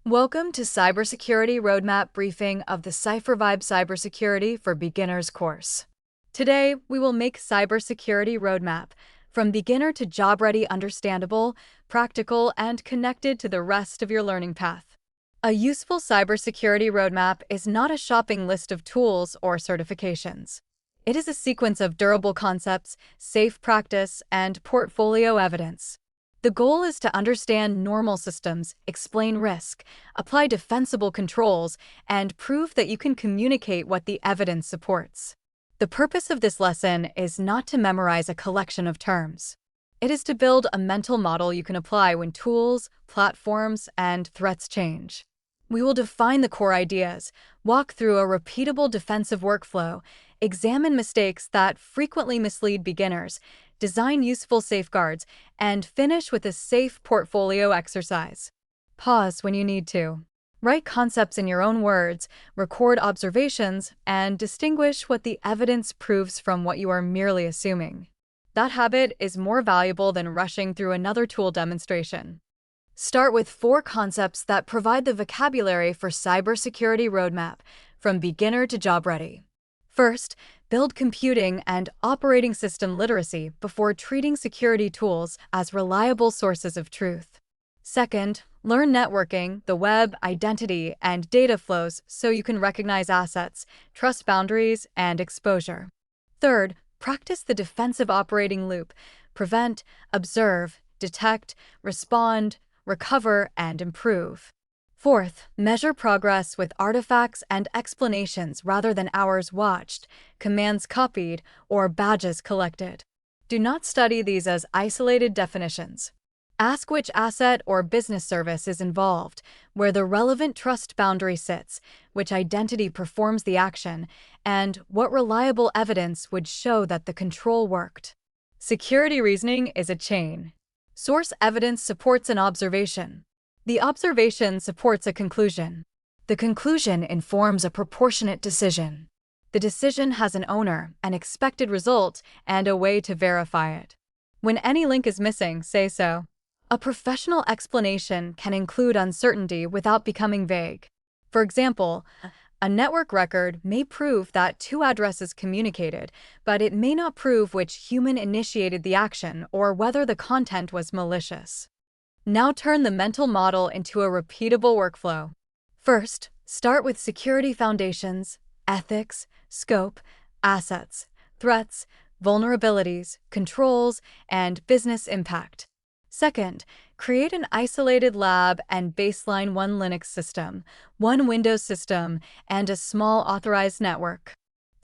Welcome to Cybersecurity Roadmap briefing of the CipherVibe Cybersecurity for Beginners course. Today, we will make Cybersecurity Roadmap from beginner to job-ready understandable, practical, and connected to the rest of your learning path. A useful cybersecurity roadmap is not a shopping list of tools or certifications. It is a sequence of durable concepts, safe practice, and portfolio evidence. The goal is to understand normal systems, explain risk, apply defensible controls, and prove that you can communicate what the evidence supports. The purpose of this lesson is not to memorize a collection of terms. It is to build a mental model you can apply when tools, platforms, and threats change. We will define the core ideas, walk through a repeatable defensive workflow, examine mistakes that frequently mislead beginners, design useful safeguards, and finish with a safe portfolio exercise. Pause when you need to. Write concepts in your own words, record observations, and distinguish what the evidence proves from what you are merely assuming. That habit is more valuable than rushing through another tool demonstration. Start with 4 concepts that provide the vocabulary for Cybersecurity Roadmap, from beginner to job-ready. First, build computing and operating system literacy before treating security tools as reliable sources of truth. Second, learn networking, the web, identity, and data flows so you can recognize assets, trust boundaries, and exposure. Third, practice the defensive operating loop: prevent, observe, detect, respond, recover, and improve. Fourth, measure progress with artifacts and explanations rather than hours watched, commands copied, or badges collected. Do not study these as isolated definitions. Ask which asset or business service is involved, where the relevant trust boundary sits, which identity performs the action, and what reliable evidence would show that the control worked. Security reasoning is a chain. Source evidence supports an observation. The observation supports a conclusion. The conclusion informs a proportionate decision. The decision has an owner, an expected result, and a way to verify it. When any link is missing, say so. A professional explanation can include uncertainty without becoming vague. For example, a network record may prove that 2 addresses communicated, but it may not prove which human initiated the action or whether the content was malicious. Now turn the mental model into a repeatable workflow. First, start with security foundations, ethics, scope, assets, threats, vulnerabilities, controls, and business impact. Second, create an isolated lab and baseline one Linux system, one Windows system, and a small authorized network.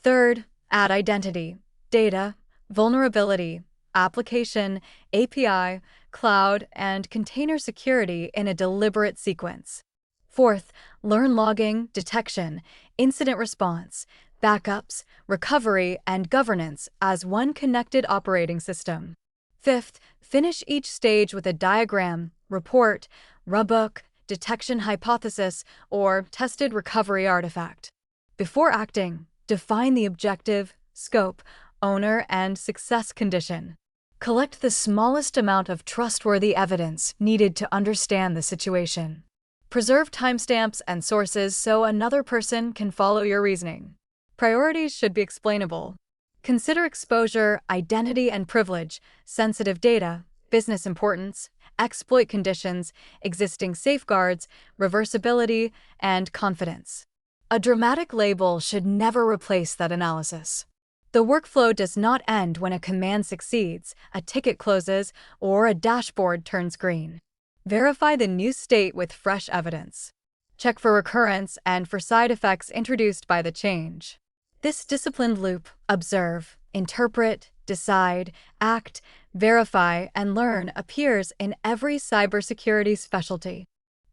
Third, add identity, data, vulnerability, application, API, cloud, and container security in a deliberate sequence. Fourth, learn logging, detection, incident response, backups, recovery, and governance as one connected operating system. Fifth, finish each stage with a diagram, report, runbook, detection hypothesis, or tested recovery artifact. Before acting, define the objective, scope, owner, and success condition. Collect the smallest amount of trustworthy evidence needed to understand the situation. Preserve timestamps and sources so another person can follow your reasoning. Priorities should be explainable. Consider exposure, identity and privilege, sensitive data, business importance, exploit conditions, existing safeguards, reversibility, and confidence. A dramatic label should never replace that analysis. The workflow does not end when a command succeeds, a ticket closes, or a dashboard turns green. Verify the new state with fresh evidence. Check for recurrence and for side effects introduced by the change. This disciplined loop, observe, interpret, decide, act, verify, and learn, appears in every cybersecurity specialty.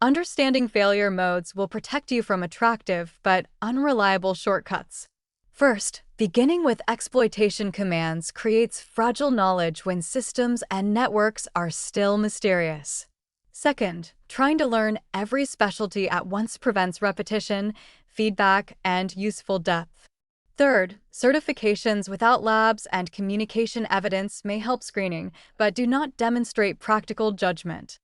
Understanding failure modes will protect you from attractive but unreliable shortcuts. First, beginning with exploitation commands creates fragile knowledge when systems and networks are still mysterious. Second, trying to learn every specialty at once prevents repetition, feedback, and useful depth. Third, certifications without labs and communication evidence may help screening, but do not demonstrate practical judgment.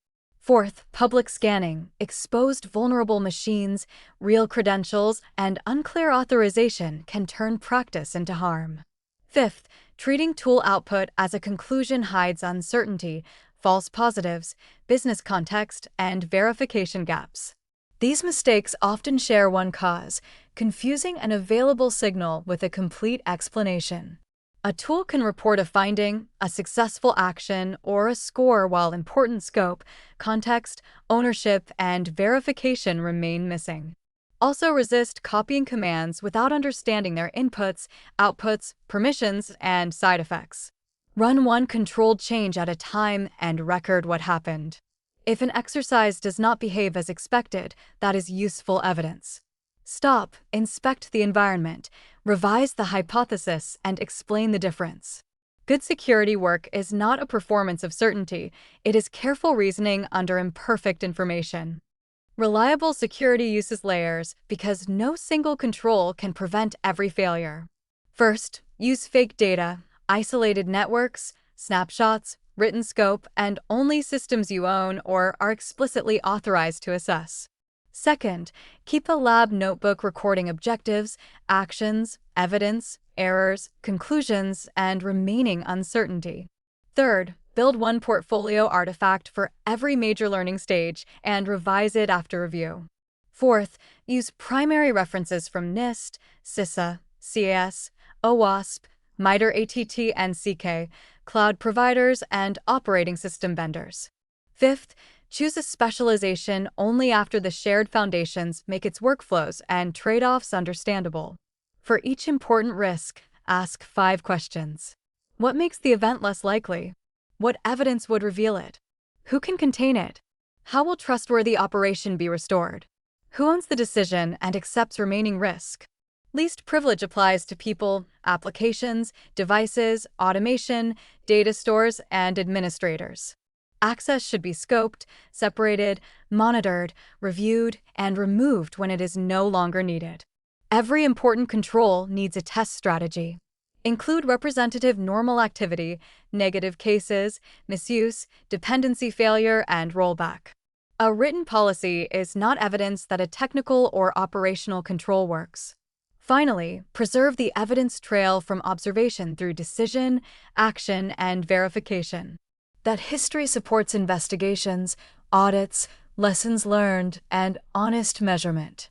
Fourth, public scanning, exposed vulnerable machines, real credentials, and unclear authorization can turn practice into harm. Fifth, treating tool output as a conclusion hides uncertainty, false positives, business context, and verification gaps. These mistakes often share one cause: confusing an available signal with a complete explanation. A tool can report a finding, a successful action, or a score while important scope, context, ownership, and verification remain missing. Also resist copying commands without understanding their inputs, outputs, permissions, and side effects. Run one controlled change at a time and record what happened. If an exercise does not behave as expected, that is useful evidence. Stop, inspect the environment, revise the hypothesis, and explain the difference. Good security work is not a performance of certainty, it is careful reasoning under imperfect information. Reliable security uses layers because no single control can prevent every failure. First, use fake data, isolated networks, snapshots, written scope, and only systems you own or are explicitly authorized to assess. Second, keep a lab notebook recording objectives, actions, evidence, errors, conclusions, and remaining uncertainty. Third, build one portfolio artifact for every major learning stage and revise it after review. Fourth, use primary references from NIST, CISA, CAS, OWASP, MITRE ATT and CK, cloud providers, and operating system vendors. Fifth, choose a specialization only after the shared foundations make its workflows and trade-offs understandable. For each important risk, ask 5 questions. What makes the event less likely? What evidence would reveal it? Who can contain it? How will trustworthy operation be restored? Who owns the decision and accepts remaining risk? Least privilege applies to people, applications, devices, automation, data stores, and administrators. Access should be scoped, separated, monitored, reviewed, and removed when it is no longer needed. Every important control needs a test strategy. Include representative normal activity, negative cases, misuse, dependency failure, and rollback. A written policy is not evidence that a technical or operational control works. Finally, preserve the evidence trail from observation through decision, action, and verification. That history supports investigations, audits, lessons learned, and honest measurement.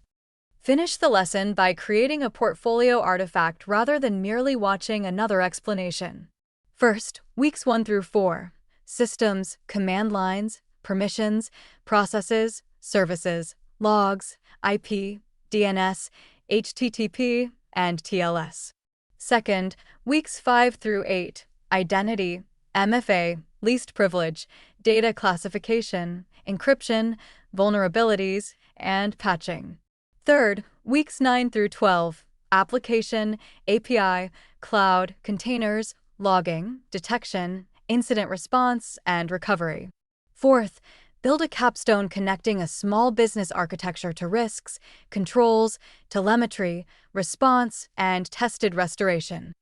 Finish the lesson by creating a portfolio artifact rather than merely watching another explanation. First, weeks 1 through 4. Systems, command lines, permissions, processes, services, logs, IP, DNS, HTTP, and TLS. Second, weeks 5 through 8. Identity, MFA, least privilege, data classification, encryption, vulnerabilities, and patching. Third, weeks 9 through 12. Application, API, cloud, containers, logging, detection, incident response, and recovery. Fourth, build a capstone connecting a small business architecture to risks, controls, telemetry, response, and tested restoration.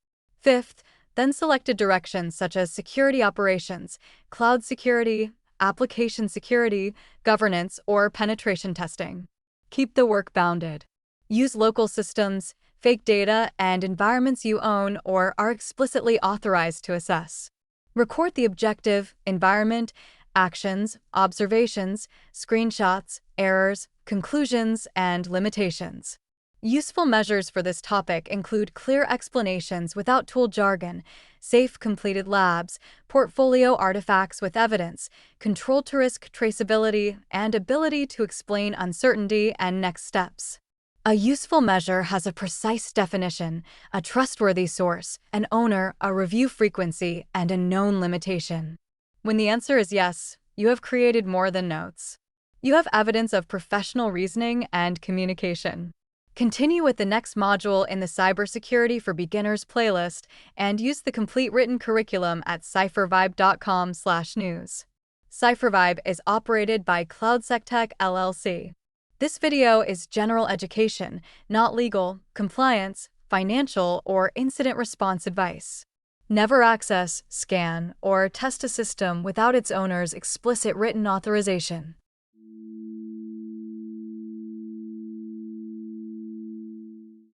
Fifth, then selected directions such as security operations, cloud security, application security, governance, or penetration testing. Keep the work bounded. Use local systems, fake data, and environments you own or are explicitly authorized to assess. Record the objective, environment, actions, observations, screenshots, errors, conclusions, and limitations. Useful measures for this topic include clear explanations without tool jargon, safe completed labs, portfolio artifacts with evidence, control-to-risk traceability, and ability to explain uncertainty and next steps. A useful measure has a precise definition, a trustworthy source, an owner, a review frequency, and a known limitation. When the answer is yes, you have created more than notes. You have evidence of professional reasoning and communication. Continue with the next module in the Cybersecurity for Beginners playlist and use the complete written curriculum at cyphervibe.com/news. CipherVibe is operated by Cloudsectech LLC. This video is general education, not legal, compliance, financial, or incident response advice. Never access, scan, or test a system without its owner's explicit written authorization.